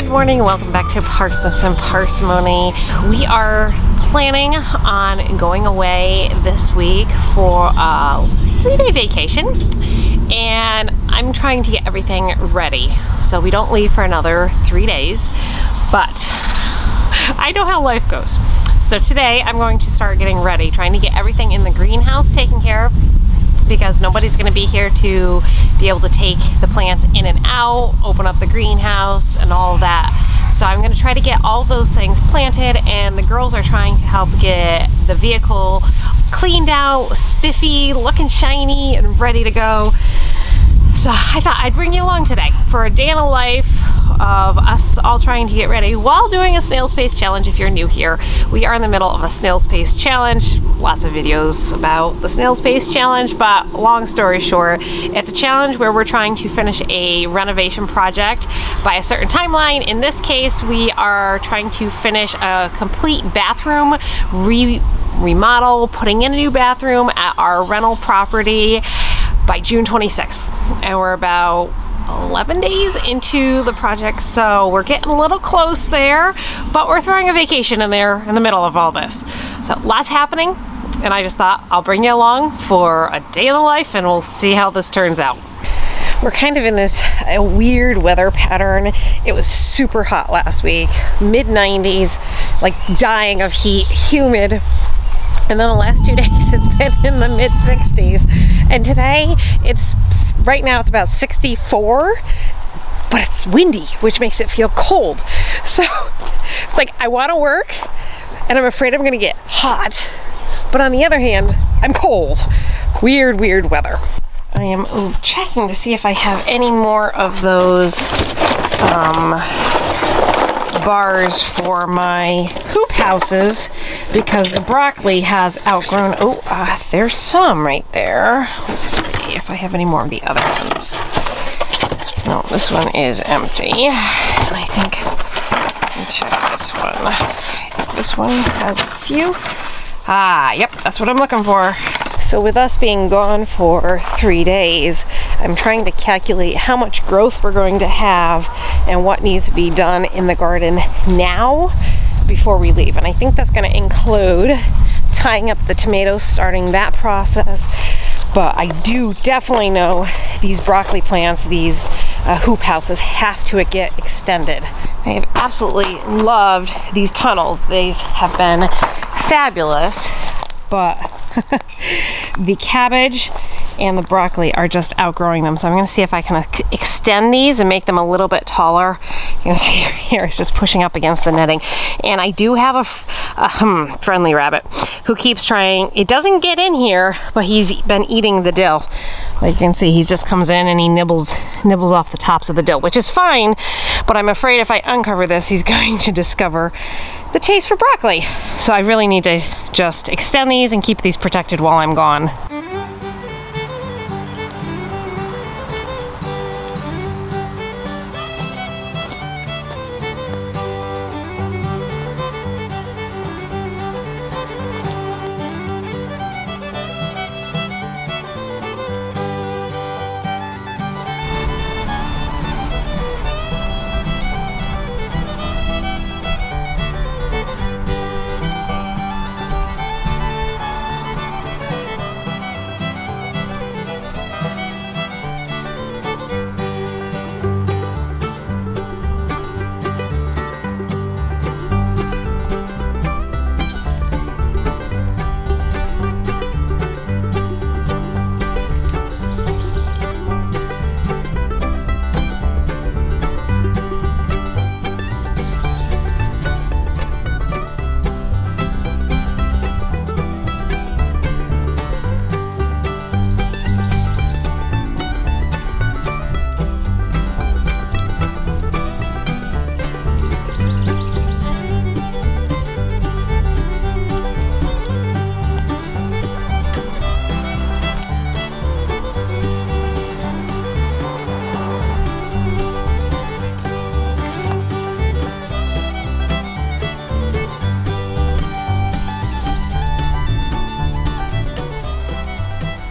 Good morning and welcome back to Parsnips and Parsimony. We are planning on going away this week for a 3-day vacation, and I'm trying to get everything ready so we don't leave for another 3 days, but I know how life goes. So today I'm going to start getting ready, trying to get everything in the greenhouse taken care of, because nobody's going to be here to be able to take the plants in and out, open up the greenhouse and all of that. So I'm going to try to get all those things planted, and the girls are trying to help get the vehicle cleaned out, spiffy, looking shiny and ready to go. So I thought I'd bring you along today for a day in the life of us all trying to get ready while doing a snail's pace challenge. If you're new here, we are in the middle of a snail's pace challenge. Lots of videos about the snail's pace challenge, but long story short, it's a challenge where we're trying to finish a renovation project by a certain timeline. In this case, we are trying to finish a complete bathroom remodel, putting in a new bathroom at our rental property by June 26th, and we're about 11 days into the project, so we're getting a little close there, but we're throwing a vacation in there in the middle of all this. So lots happening, and I just thought I'll bring you along for a day in the life and we'll see how this turns out. We're kind of in this weird weather pattern. It was super hot last week, mid-90s, like dying of heat, humid. And then the last 2 days it's been in the mid-60s. And today right now it's about 64, but it's windy, which makes it feel cold. So it's like I want to work and I'm afraid I'm gonna get hot, but on the other hand, I'm cold. Weird, weird weather. I am checking to see if I have any more of those bars for my hoop houses, because the broccoli has outgrown. There's some right there. Let's see if I have any more of the other ones. No, this one is empty. And I think, let me check this one. I think this one has a few. Yep, that's what I'm looking for. So with us being gone for 3 days, I'm trying to calculate how much growth we're going to have and what needs to be done in the garden now before we leave. And I think that's going to include tying up the tomatoes, starting that process. But I do definitely know these broccoli plants, these hoop houses, have to get extended. I have absolutely loved these tunnels. These have been fabulous, but the cabbage and the broccoli are just outgrowing them. So I'm going to see if I can extend these and make them a little bit taller. You can see here it's just pushing up against the netting. And I do have a friendly rabbit who keeps trying. It doesn't get in here, but he's been eating the dill. Like you can see, he just comes in and he nibbles off the tops of the dill, which is fine, but I'm afraid if I uncover this, he's going to discover the taste for broccoli. So I really need to just extend these and keep these protected while I'm gone.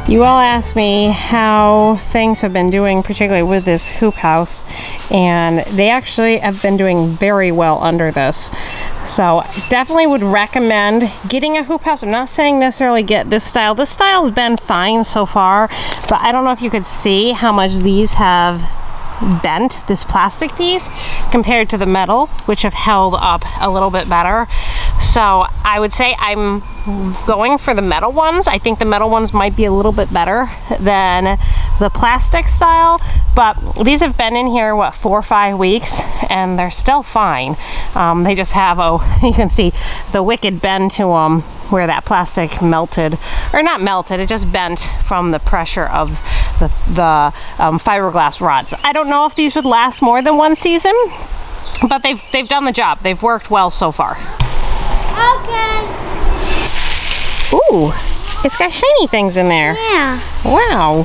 You all asked me how things have been doing, particularly with this hoop house, and they actually have been doing very well under this. So definitely would recommend getting a hoop house. I'm not saying necessarily get this style. This style's been fine so far, but I don't know if you could see how much these have bent, this plastic piece, compared to the metal, which have held up a little bit better. So I would say I'm going for the metal ones. I think the metal ones might be a little bit better than the plastic style, but these have been in here, what, 4 or 5 weeks, and they're still fine. They just have, you can see the wicked bend to them where that plastic melted, or not melted, it just bent from the pressure of the fiberglass rods. I don't know if these would last more than 1 season, but they've done the job. They've worked well so far. Okay. Ooh, it's got shiny things in there. Yeah. Wow.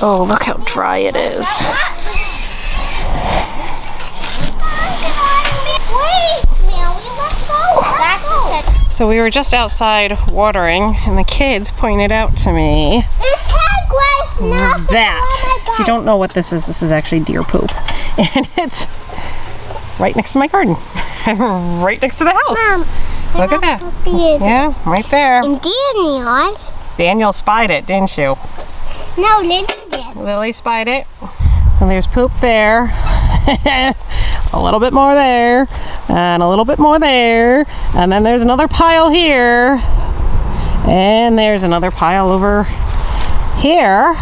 Oh, look how dry it is. So we were just outside watering, and the kids pointed out to me that, if you don't know what this is actually deer poop. And it's right next to my garden. Right next to the house. Mom, look at that. Yeah, right there. And Daniel. Daniel spied it, didn't you? No, Lily did. Lily spied it. So there's poop there. A little bit more there. And a little bit more there. And then there's another pile here. And there's another pile over here.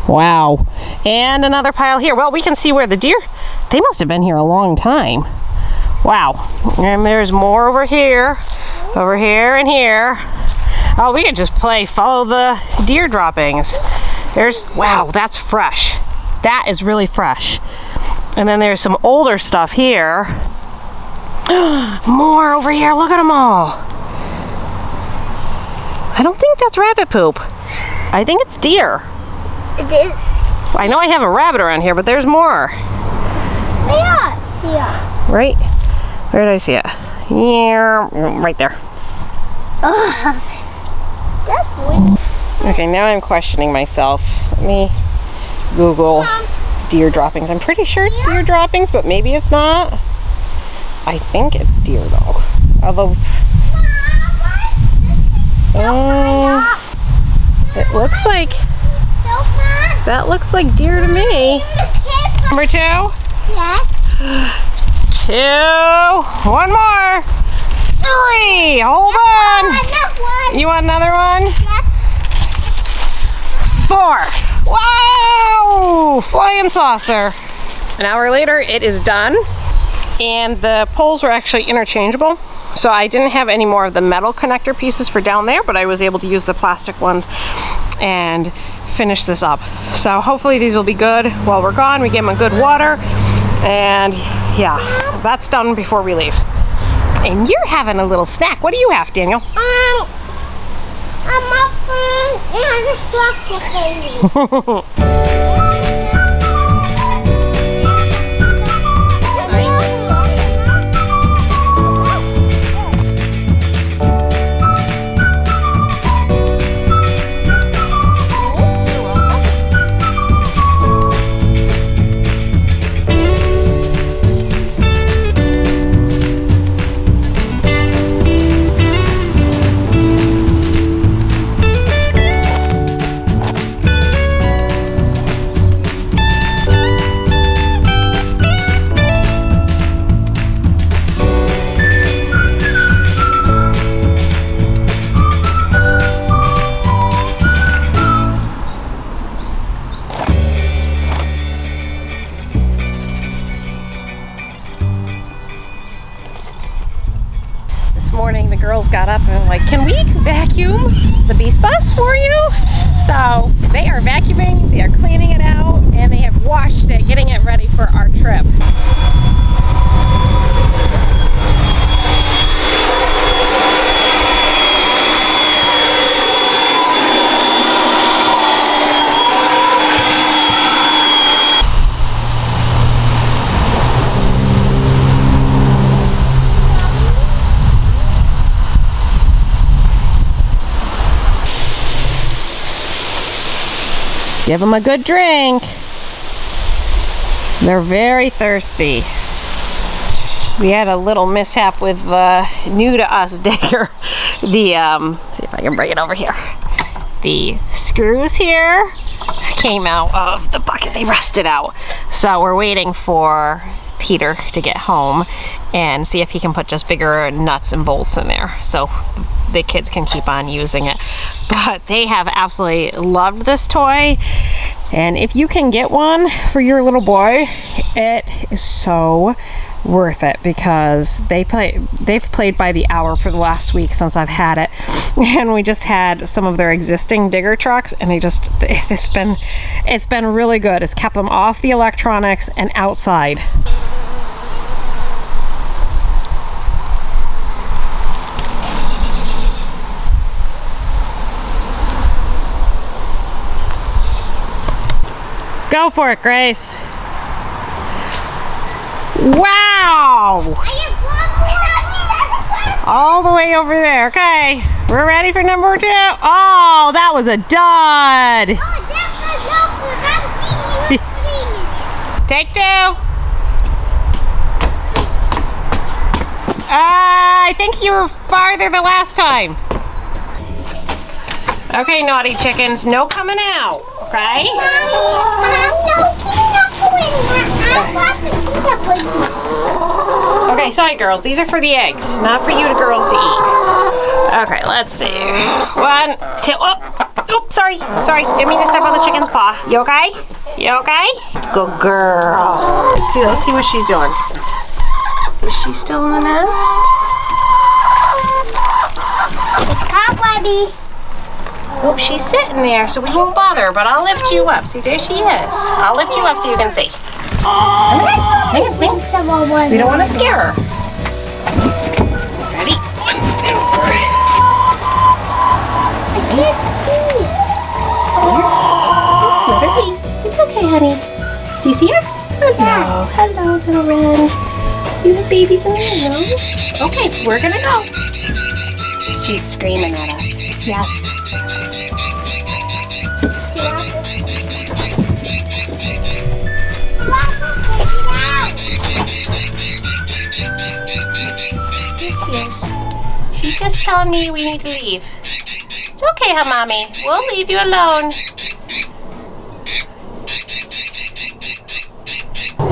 Wow. And another pile here. Well, we can see where the deer, they must have been here a long time. Wow. And there's more over here, and here. Oh, we could just follow the deer droppings. Wow, that's fresh. That is really fresh. And then there's some older stuff here. More over here, look at them all. I don't think that's rabbit poop. I think it's deer. It is. I know I have a rabbit around here, but there's more. Yeah. Right? Where did I see it? Yeah, right there. That's weird. Okay, now I'm questioning myself. Let me Google deer droppings. I'm pretty sure it's deer droppings, but maybe it's not. I think it's deer though. Although, it looks like, that looks like deer to me. Number 2? Yes. 2. 1 more. 3. Hold on. You want another one? Yes. 4. Wow! Flying saucer. An hour later, it is done. And the poles were actually interchangeable. So I didn't have any more of the metal connector pieces for down there, but I was able to use the plastic ones and finish this up. So hopefully these will be good while we're gone. We give them a good water. And yeah, that's done before we leave. And you're having a little snack. What do you have, Daniel? A muffin and a chocolate cake. Morning the girls got up and were like, can we vacuum the beast bus for you? So they are vacuuming, they are cleaning it out, and they have washed it, getting it ready for our trip. Give them a good drink. They're very thirsty. We had a little mishap with the new to us digger. The, see if I can bring it over here. The screws here came out of the bucket. They rusted out. So we're waiting for Peter to get home and see if he can put just bigger nuts and bolts in there so the kids can keep on using it. But they have absolutely loved this toy, and if you can get one for your little boy, it is so worth it, because they've played by the hour for the last week since I've had it. And we just had some of their existing digger trucks, and it's been really good. It's kept them off the electronics and outside. Go for it, Grace. Wow! All the way over there. Okay, we're ready for number 2. Oh, that was a dud. Take 2. I think you were farther the last time. Okay, naughty chickens, no coming out, okay? Okay, sorry girls, these are for the eggs, not for you girls to eat. Okay, let's see. 1, 2, oh, sorry, didn't mean to step on the chicken's paw. You okay? You okay? Good girl. Let's see what she's doing. Is she still in the nest? It's cobwebby. Oh, she's sitting there, so we won't bother her, but I'll lift you up. See, there she is. I'll lift you up so you can see. Hang on. We don't want to scare her. Ready? 1, 2, 3. I can't see. Let her be. It's okay, honey. Do you see her? Hello. Hello, little Ren. You have babies in there, no? Okay, we're gonna go. She's screaming at us. Yes. She's just telling me we need to leave. It's okay, huh, Mommy? We'll leave you alone.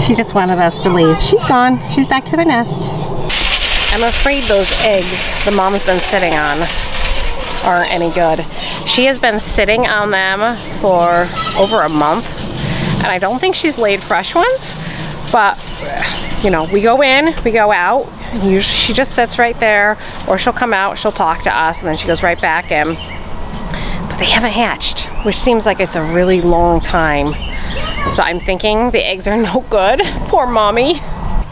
She just wanted us to leave. She's gone. She's back to the nest. I'm afraid those eggs the mom's been sitting on aren't any good. She has been sitting on them for over a month, and I don't think she's laid fresh ones, but you know, we go in, we go out, and usually she just sits right there, or she'll come out, she'll talk to us, and then she goes right back in. But they haven't hatched, which seems like it's a really long time. So I'm thinking the eggs are no good. Poor mommy.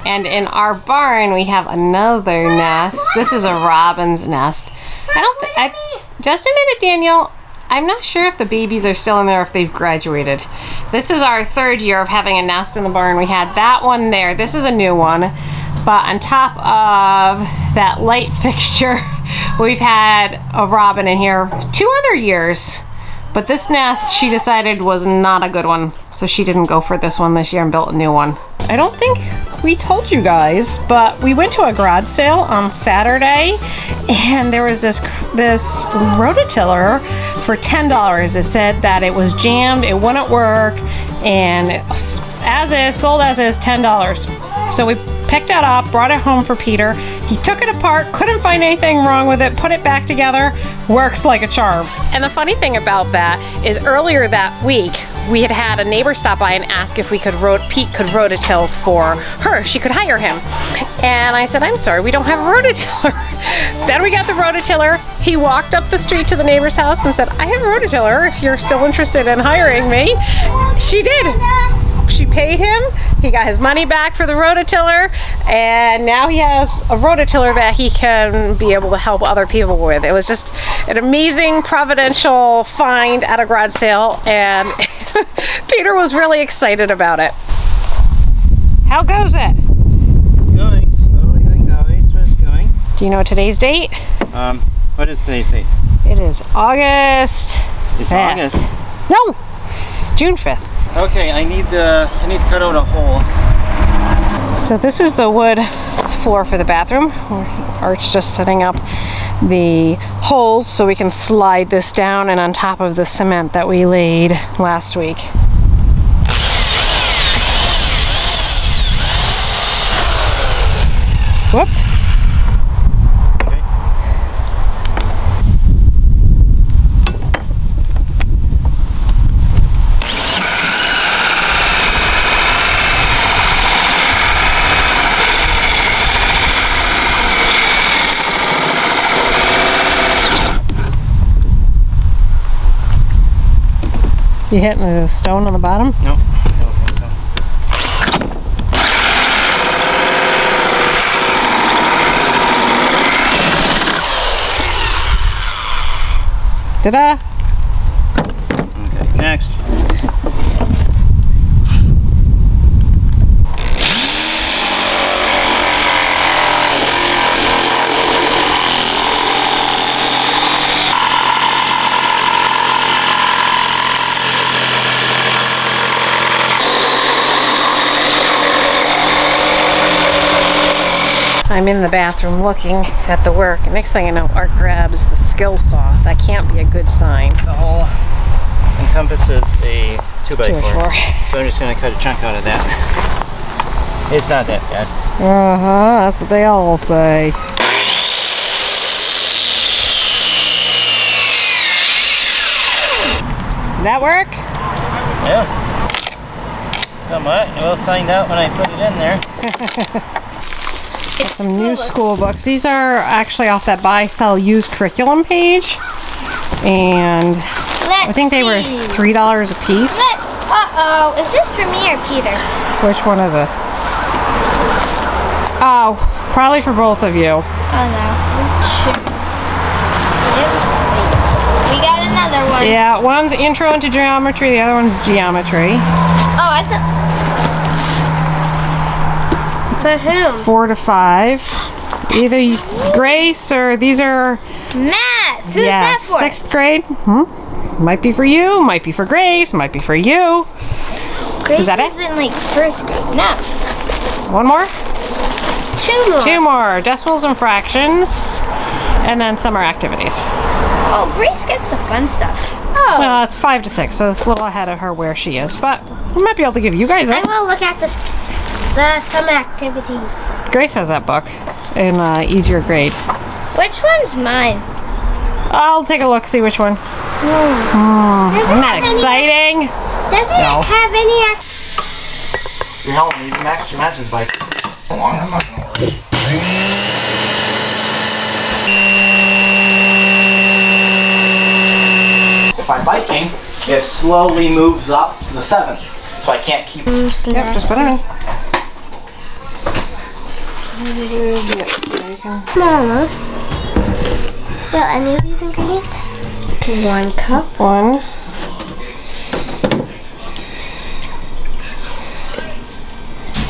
And in our barn we have another nest. This is a robin's nest. Just a minute, Daniel. I'm not sure if the babies are still in there, if they've graduated. This is our 3rd year of having a nest in the barn. We had that one there. This is a new one. But on top of that light fixture, we've had a robin in here 2 other years. But this nest, she decided, was not a good one, so she didn't go for this one this year and built a new one. I don't think we told you guys, but we went to a garage sale on Saturday, and there was this rototiller for $10. It said that it was jammed, it wouldn't work, and as is, sold as is, $10. So we picked it up, brought it home for Peter. He took it apart, couldn't find anything wrong with it, put it back together, works like a charm. And the funny thing about that is earlier that week, we had a neighbor stop by and ask if Pete could rototill for her, if she could hire him. And I said, I'm sorry, we don't have a rototiller. Then we got the rototiller. He walked up the street to the neighbor's house and said, I have a rototiller if you're still interested in hiring me. She did. She paid him, he got his money back for the rototiller, and now he has a rototiller that he can be able to help other people with. It was just an amazing providential find at a garage sale, and Peter was really excited about it. How goes it? It's going slowly like always, but it's going. Do you know today's date? What is today's date? It is August. It's 5th. August. No! June 5th. Okay, I need to cut out a hole. So this is the wood floor for the bathroom. Art's just setting up the holes so we can slide this down and on top of the cement that we laid last week. Whoops. Okay. You hitting the stone on the bottom? No, I don't think so. Ta-da! Okay, next. I'm in the bathroom looking at the work. Next thing I know, Art grabs the skill saw. That can't be a good sign. The hole encompasses a 2x4. 2x4. So I'm just going to cut a chunk out of that. It's not that bad. Uh-huh, that's what they all say. Did that work? Yeah. Somewhat. We'll find out when I put it in there. Got some new school books. These are actually off that buy, sell, use curriculum page. And I think they were $3 a piece. Uh-oh. Is this for me or Peter? Which one is it? Oh, probably for both of you. Oh, no. We got another one. Yeah, one's intro into geometry, the other one's geometry. Oh, I thought... For whom? 4 to 5. Either Grace or these are... Math! Who's that for? 6th grade. Might be for you, might be for Grace, might be for you. Grace is that it? in like 1st grade. No. One more? 2 more. 2 more. Decimals and fractions. And then summer activities. Oh, Grace gets the fun stuff. Oh. Well, it's 5 to 6, so it's a little ahead of her where she is. But we might be able to give you guys I it. will look at the summer activities. Grace has that book in easier grade. Which one's mine? I'll take a look, see which one. Isn't that exciting? Doesn't it have any Your helmet needs to match your matches bike. Hold on, I'm not gonna worry. If I'm biking, it slowly moves up to the 7th. So I can't keep... Yep, just put it in. Mama. Well, any of these ingredients? 1 cup. 1.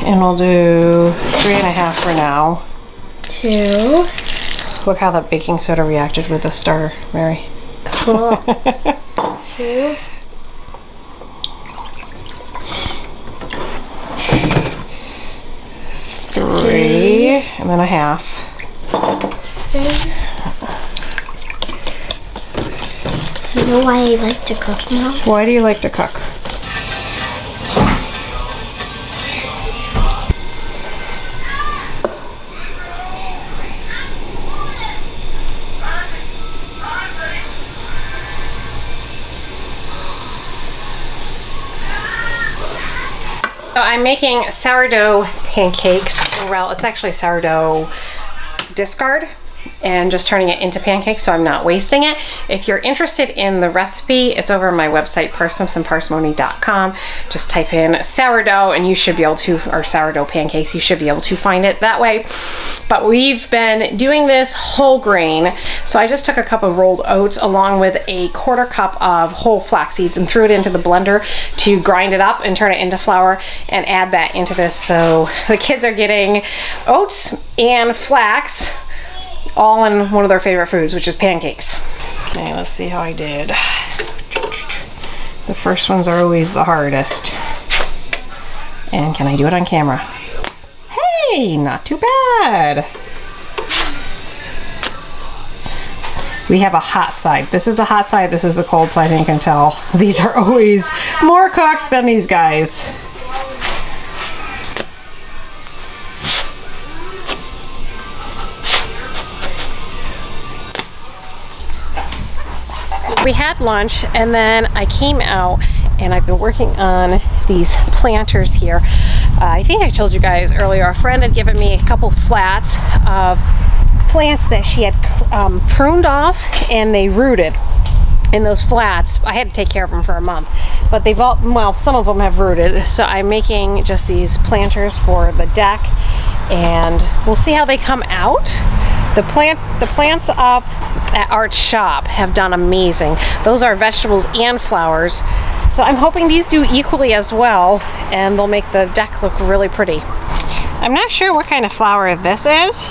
And we'll do 3.5 for now. 2. Look how that baking soda reacted with the starter, Mary. Cool. 2. 3, and then 1/2. 3. You know why I like to cook now? Why do you like to cook? So I'm making sourdough pancakes. Well, it's actually sourdough discard and just turning it into pancakes so I'm not wasting it. If you're interested in the recipe, it's over on my website, parsnipsandparsimony.com. Just type in sourdough and you should be able to, or sourdough pancakes, you should be able to find it that way. But we've been doing this whole grain. So I just took a cup of rolled oats along with a 1/4 cup of whole flax seeds and threw it into the blender to grind it up and turn it into flour and add that into this. So the kids are getting oats and flax all in one of their favorite foods, which is pancakes. Okay, let's see how I did. The first ones are always the hardest. And can I do it on camera? Hey, not too bad. We have a hot side. This is the hot side, this is the cold side, and you can tell these are always more cooked than these guys. We had lunch and then I came out and I've been working on these planters here. I think I told you guys earlier, a friend had given me a couple flats of plants that she had pruned off and they rooted in those flats. I had to take care of them for a month, but they've all, well, some of them have rooted. So I'm making just these planters for the deck and we'll see how they come out. The plants up at Art's shop have done amazing. Those are vegetables and flowers. So I'm hoping these do equally as well and they'll make the deck look really pretty. I'm not sure what kind of flower this is.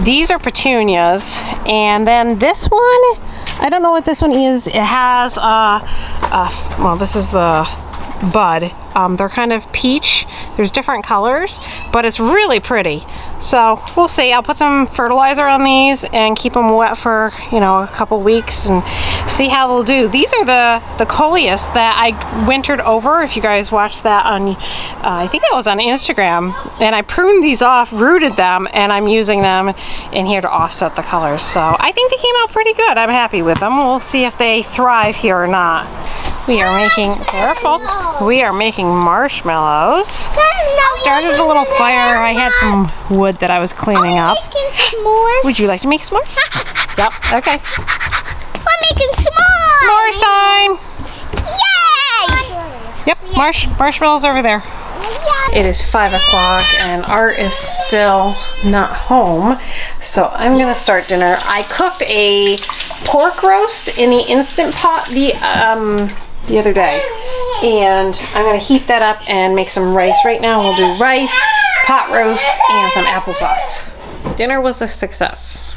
These are petunias, and then this one, I don't know what this one is. It has well, this is the bud. They're kind of peach. There's different colors, but it's really pretty. So we'll see. I'll put some fertilizer on these and keep them wet for, you know, a couple weeks and see how they'll do. These are the coleus that I wintered over. If you guys watched that on, I think that was on Instagram, and I pruned these off, rooted them, and I'm using them in here to offset the colors. So I think they came out pretty good. I'm happy with them. We'll see if they thrive here or not. We are making, careful, we are making marshmallows. Started a little fire. I had some wood that I was cleaning up. S'mores. Would you like to make s'mores? Yep, okay. We're making s'mores. S'mores time. Yay! Yep, marshmallows over there. It is 5 o'clock and Art is still not home, so I'm gonna start dinner. I cooked a pork roast in the Instant Pot the other day, and I'm gonna heat that up and make some rice right now. We'll do rice, pot roast, and some applesauce. Dinner was a success.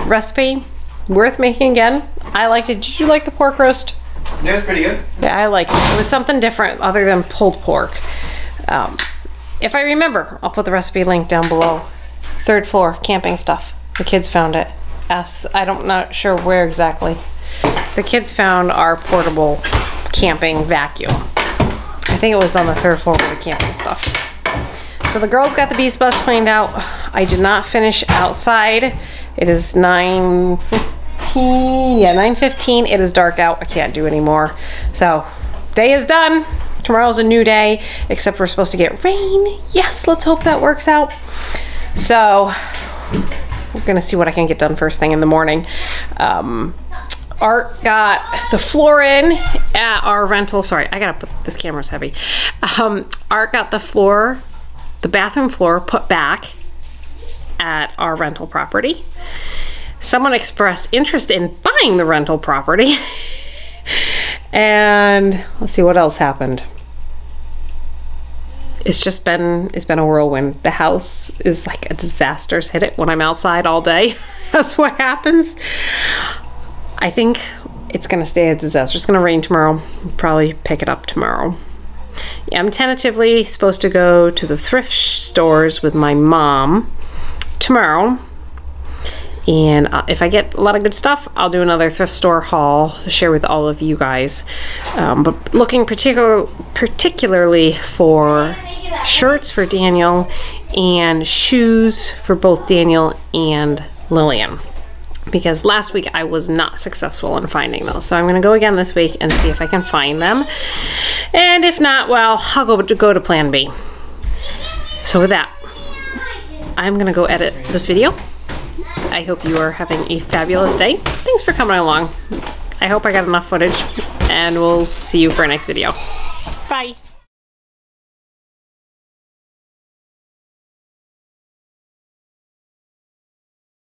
Recipe worth making again. I liked it. Did you like the pork roast? Yeah, it was pretty good. Yeah, I liked it. It was something different other than pulled pork. If I remember, I'll put the recipe link down below. 3rd floor, camping stuff. The kids found it. I'm not sure where exactly. The kids found our portable camping vacuum. I think it was on the 3rd floor with the camping stuff. So the girls got the bees bus cleaned out. I did not finish outside. It is 9:15. Yeah, 9:15. It is dark out. I can't do anymore. So day is done. Tomorrow's a new day, except we're supposed to get rain. Yes, let's hope that works out. So we're gonna see what I can get done first thing in the morning. Art got the floor in at our rental. Sorry, I gotta put, this camera's heavy. Art got the floor, the bathroom floor put back at our rental property. Someone expressed interest in buying the rental property. And let's see what else happened. It's been a whirlwind. The house is like a disaster's hit it when I'm outside all day. That's what happens. I think it's gonna stay a disaster. It's gonna rain tomorrow. Probably pick it up tomorrow. Yeah, I'm tentatively supposed to go to the thrift stores with my mom tomorrow. And if I get a lot of good stuff, I'll do another thrift store haul to share with all of you guys. But looking particularly for shirts for Daniel and shoes for both Daniel and Lillian. Because last week I was not successful in finding those. So I'm gonna go again this week and see if I can find them. And if not, well, I'll go to plan B. So with that, I'm gonna go edit this video. I hope you are having a fabulous day. Thanks for coming along. I hope I got enough footage, and we'll see you for our next video. Bye.